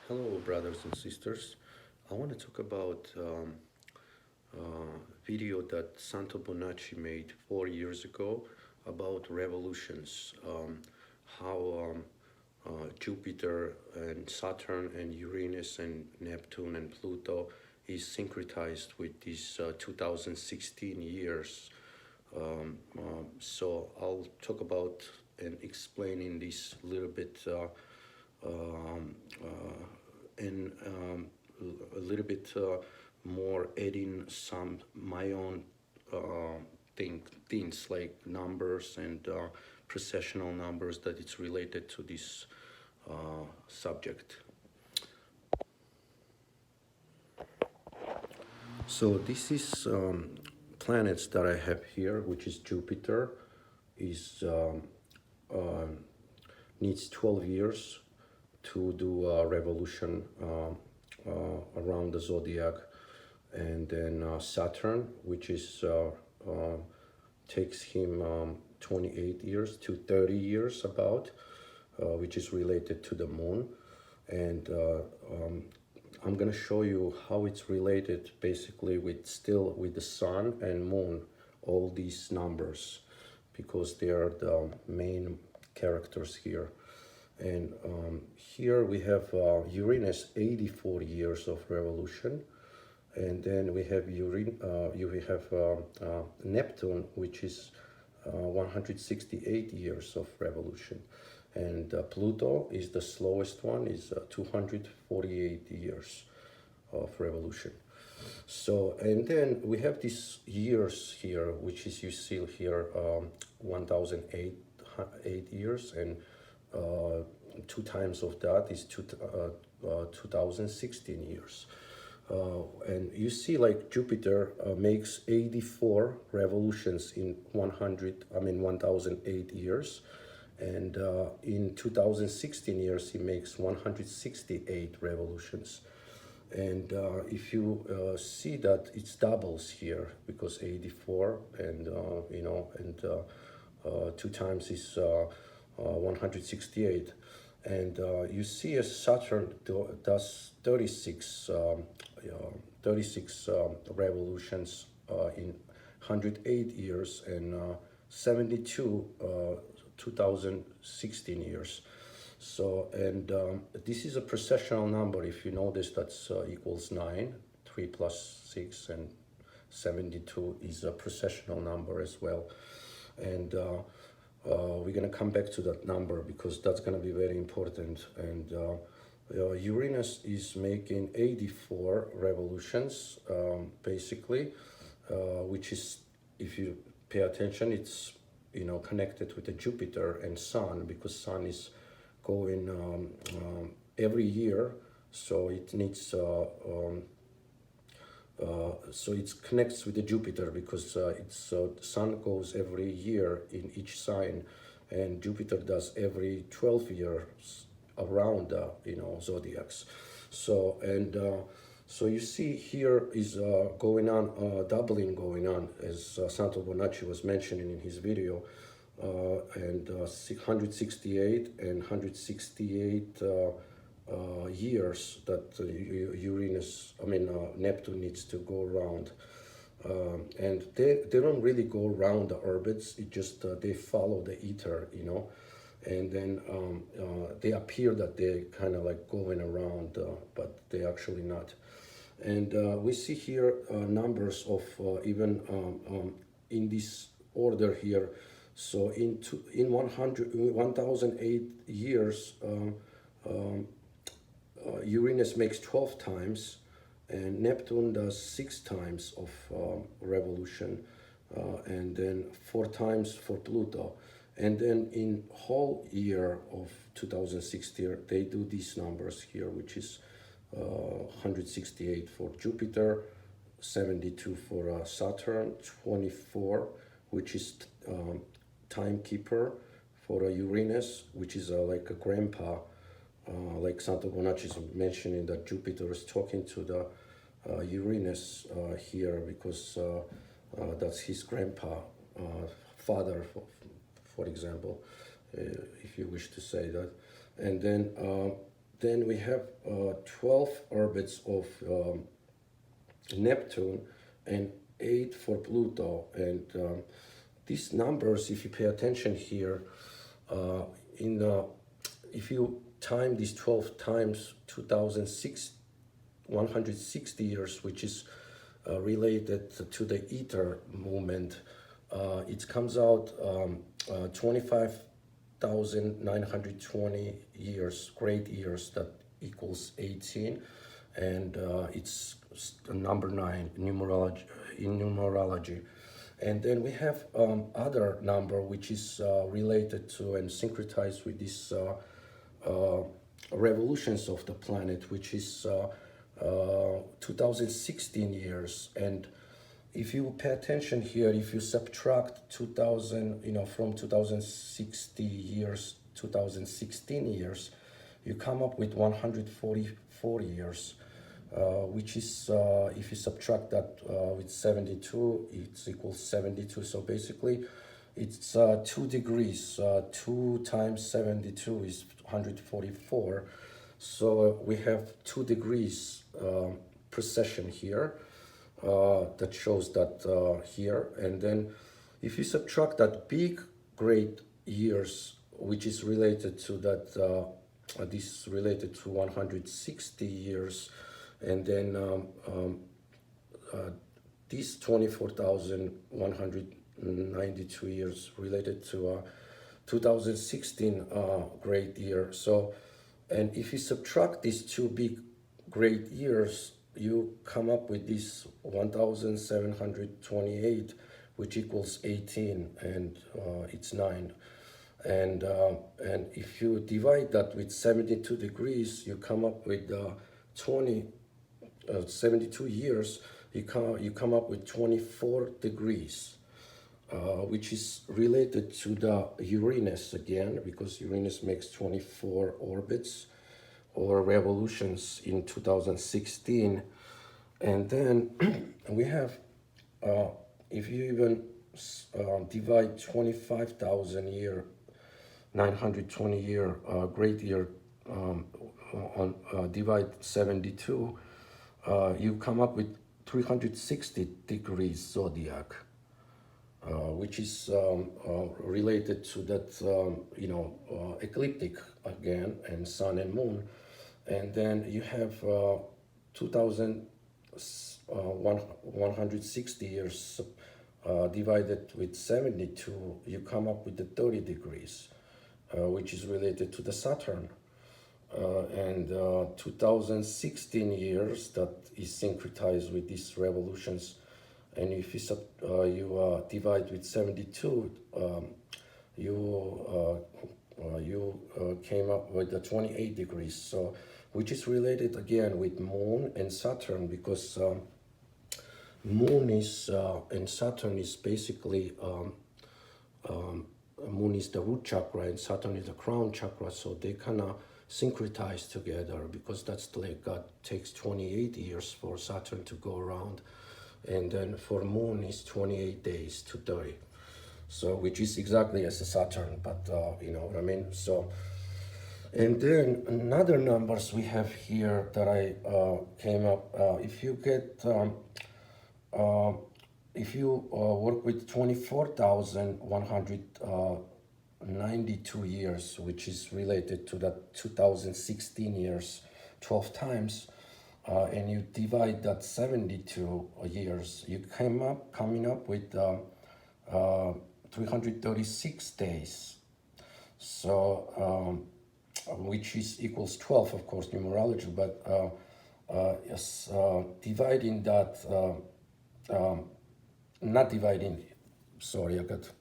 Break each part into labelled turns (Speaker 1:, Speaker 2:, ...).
Speaker 1: Hello, brothers and sisters. I want to talk about video that Santo Bonacci made 4 years ago about revolutions, how Jupiter and Saturn and Uranus and Neptune and Pluto is syncretized with these 2016 years. So I'll talk about and explain in this little bit um, and a little bit more adding some my own uh, things like numbers and precessional numbers that it's related to this subject. So this is planets that I have here, which is Jupiter, is uh, needs 12 years to do a revolution around the zodiac, and then Saturn, which is takes him 28 years to 30 years about, which is related to the moon, and I'm gonna show you how it's related basically with the sun and moon, all these numbers, because they are the main characters here. And here we have Uranus, 84 years of revolution, and then we have Neptune, which is 168 years of revolution, and Pluto is the slowest one, is 248 years of revolution. So, and then we have these years here, which is, you see here, 1008 years, and two times of that is 2016 years. And you see, like, Jupiter makes 84 revolutions in 1008 years, and in 2016 years he makes 168 revolutions. And if you see that it's doubles here, because 84 and two times is 168, and you see as Saturn does 36 revolutions in 108 years, and 72 2016 years. So, and this is a precessional number. If you notice, that's equals 9, 3 plus 6, and 72 is a precessional number as well. And we're going to come back to that number because that's going to be very important. And Uranus is making 84 revolutions, basically, which is, if you pay attention, it's connected with the Jupiter and Sun, because Sun is going every year, so it needs so it connects with the Jupiter, because it's Sun goes every year in each sign, and Jupiter does every 12 years around zodiacs. So, and so you see here is going on, doubling going on, as Santo Bonacci was mentioning in his video, and 168 and 168 years that Neptune needs to go around. And they don't really go around the orbits, it just they follow the ether, and then they appear that they kind of like going around, but they actually not. And we see here numbers of even in this order here. So in 1008 years, Uranus makes 12 times, and Neptune does 6 times of revolution, and then 4 times for Pluto. And then in whole year of 2016, they do these numbers here, which is 168 for Jupiter, 72 for Saturn, 24, which is timekeeper for Uranus, which is like a grandpa, like Santo Bonacci is mentioning that Jupiter is talking to the Uranus here, because that's his grandpa, father, for example, if you wish to say that. And then then we have 12 orbits of Neptune and 8 for Pluto. And these numbers, if you pay attention here, if you time these 12 times 160 years, which is related to the ether movement, it comes out 25,920 years, great years, that equals 18, and it's number 9 numerology, in numerology. And then we have other number which is related to and syncretized with this revolutions of the planet, which is 2016 years. And if you pay attention here, if you subtract 2000, from 2060 years, 2016 years, you come up with 144 years, which is, if you subtract that with 72, it's equals 72. So basically, it's 2 degrees. 2 times 72 is 144. So we have 2 degrees precession here. That shows that here. And then if you subtract that big great years, which is related to that, this is related to 160 years, and then these 24,192 years related to 2016 great year. So, and if you subtract these 2 big great years, you come up with this 1,728, which equals 18, and it's 9. And if you divide that with 72 degrees, you come up with 72 years. You come up with 24 degrees, which is related to the Uranus again, because Uranus makes 24 orbits or revolutions in 2016. And then we have, if you even divide 25,000 year, 920 year, great year, divide 72, you come up with 360 degrees zodiac, which is related to that, ecliptic again, and sun and moon. And then you have 2,160 years divided with 72, you come up with the 30 degrees, which is related to the Saturn. And 2016 years, that is syncretized with these revolutions. And if you divide with 72, you came up with the 28 degrees. So, which is related again with Moon and Saturn, because Moon is and Saturn is basically Moon is the root chakra and Saturn is the crown chakra. So they kind of syncretize together, because that's like takes 28 years for Saturn to go around, and then for Moon is 28 days to 30. So which is exactly as a Saturn, but you know what I mean. So, and then another numbers we have here that I came up. If you get if you work with 24,192 years, which is related to that 2016 years, 12 times, and you divide that 72 years, you coming up with 336 days. So, which is equals 12, of course, numerology, but yes, dividing that, not dividing, sorry, I got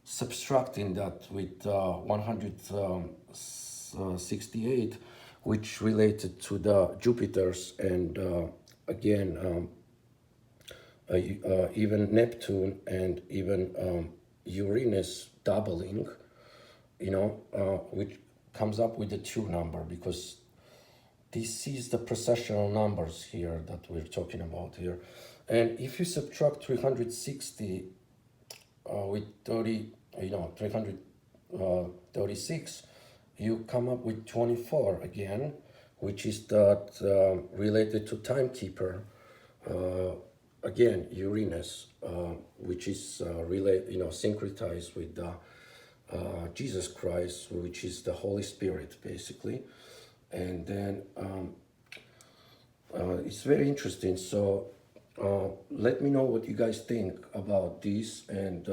Speaker 1: subtracting that with 168, which related to the Jupiters, and again, even Neptune and even Uranus doubling, which comes up with the 2 number, because this is the precessional numbers here that we're talking about here. And if you subtract 360 with 336, you come up with 24 again, which is that related to timekeeper. Again, Uranus, which is syncretized with Jesus Christ, which is the Holy Spirit, basically. And then it's very interesting. So let me know what you guys think about this, and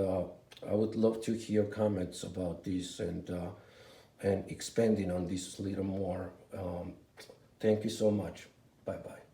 Speaker 1: I would love to hear comments about this and expanding on this a little more. Thank you so much. Bye bye.